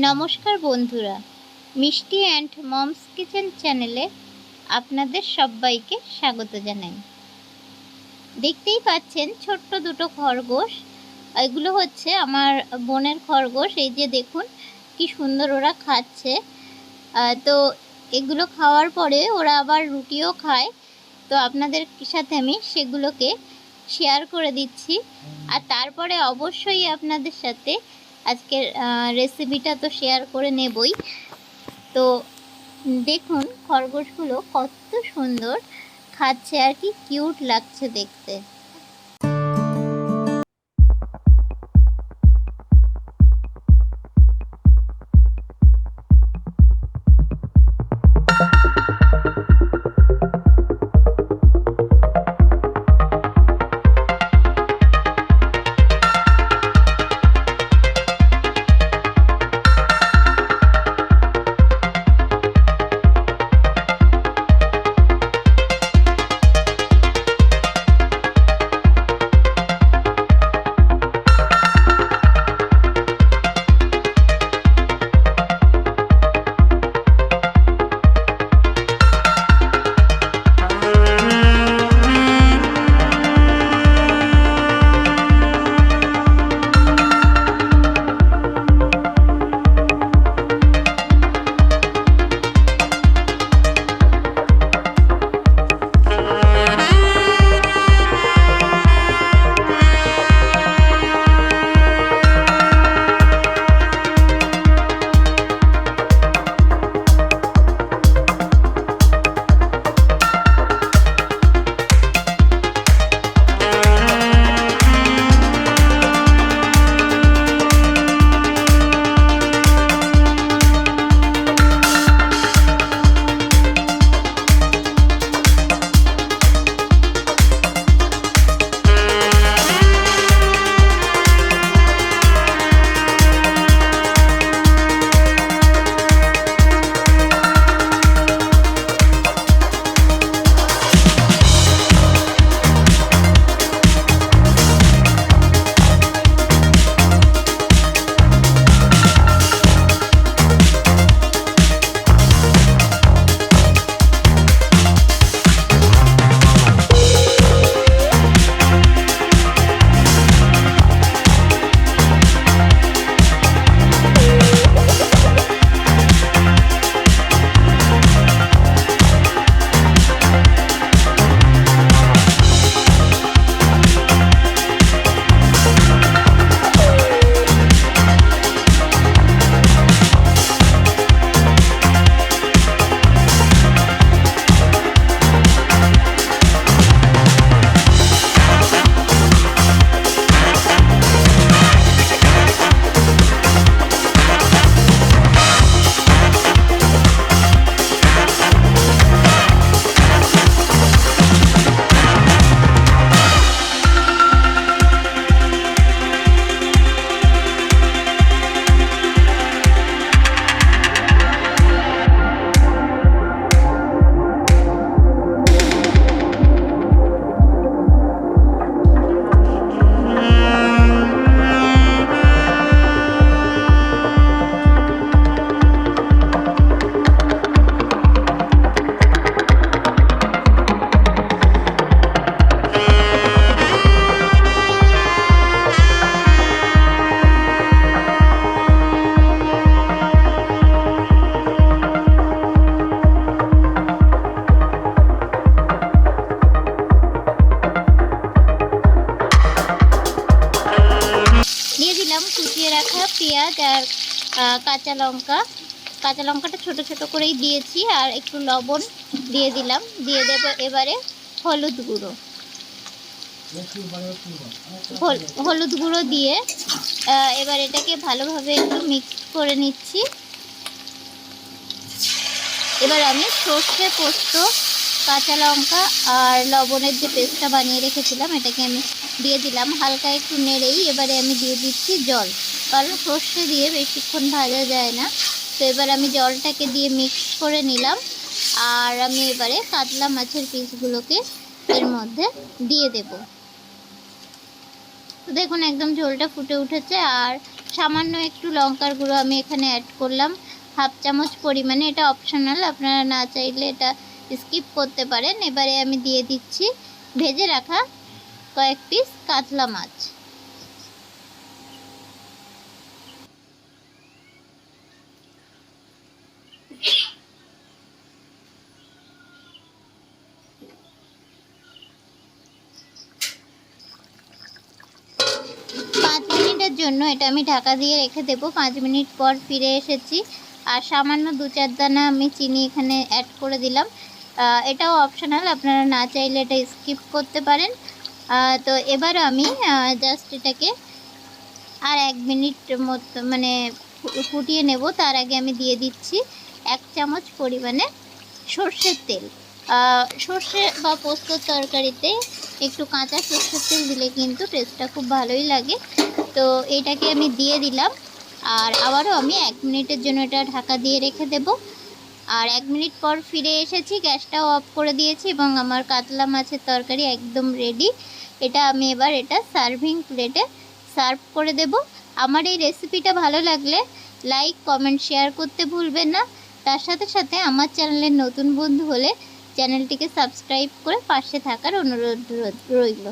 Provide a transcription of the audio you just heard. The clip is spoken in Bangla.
নমস্কার বন্ধুরা, মিষ্টি অ্যান্ড মমস কিচেন চ্যানেলে আপনাদের সবাইকে স্বাগত জানাই। দেখতেই পাচ্ছেন ছোট্ট দুটো খরগোশ। এগুলো হচ্ছে আমার বোনের খরগোশ। এই যে দেখুন কি সুন্দর ওরা খাচ্ছে। তো এগুলো খাওয়ার পরে ওরা আবার রুটিও খায়। তো আপনাদের সাথে আমি সেগুলোকে শেয়ার করে দিচ্ছি। আর তারপরে অবশ্যই আপনাদের সাথে আজকের রেসিপিটা তো শেয়ার করে নেবই। তো দেখুন খরগোশগুলো কত সুন্দর খাচ্ছে আর কি কিউট লাগছে দেখতে। কুচিয়ে রাখা পেঁয়াজ আর কাঁচা লঙ্কাটা ছোট ছোট করেই দিয়েছি, আর একটু লবণ দিয়ে দিলাম। দিয়ে দেবো এবারে হলুদ গুঁড়ো দিয়ে এবার এটাকে ভালোভাবে একটু মিক্স করে নিচ্ছি। এবার আমি সর্ষে, পোস্ত, কাঁচা লঙ্কা আর লবণের যে পেস্টটা বানিয়ে রেখেছিলাম এটাকে আমি দিয়ে দিলাম। হালকা একটু নেড়েই এবারে আমি দিয়ে দিচ্ছি জল, কারণ সর্ষে দিয়ে বেশিক্ষণ ভাজা যায় না। তো এবার আমি জলটাকে দিয়ে মিক্স করে নিলাম, আর আমি এবারে কাতলা মাছের পিসগুলোকে এর মধ্যে দিয়ে দেব। তো দেখুন একদম ঝোলটা ফুটে উঠেছে, আর সামান্য একটু লঙ্কার গুঁড়ো আমি এখানে অ্যাড করলাম, হাফ চামচ পরিমাণে। এটা অপশনাল, আপনারা না চাইলে এটা স্কিপ করতে পারেন। এবারে আমি দিয়ে দিচ্ছি ভেজে রাখা কয়েক পিস কাতলা মাছ। জন্য এটা আমি ঢাকা দিয়ে রেখে দেবো। 5 মিনিট পর ফিরে এসেছি, আর সামান্য 2-4 দানা আমি চিনি এখানে অ্যাড করে দিলাম। এটাও অপশনাল, আপনারা না চাইলে এটা স্কিপ করতে পারেন। তো এবার আমি জাস্ট এটাকে আর 1 মিনিট মতো মানে ফুটিয়ে নেব। তার আগে আমি দিয়ে দিচ্ছি 1 চামচ পরিমাণে সর্ষের তেল। সর্ষে বা পোস্তর তরকারিতে একটু কাঁচা সর্ষের তেল দিলে কিন্তু টেস্টটা খুব ভালোই লাগে। তো এটাকে আমি দিয়ে দিলাম, আর আবারও আমি 1 মিনিটের জন্য এটা ঢাকা দিয়ে রেখে দেব। আর 1 মিনিট পর ফিরে এসেছি, গ্যাসটাও অফ করে দিয়েছি এবং আমার কাতলা মাছের তরকারি একদম রেডি। এটা আমি এবার এটা সার্ভিং প্লেটে সার্ভ করে দেব। আমার এই রেসিপিটা ভালো লাগলে লাইক, কমেন্ট, শেয়ার করতে ভুলবেন না। তার সাথে সাথে আমার চ্যানেলের নতুন বন্ধু হলে চ্যানেলটিকে সাবস্ক্রাইব করে পাশে থাকার অনুরোধ রইল।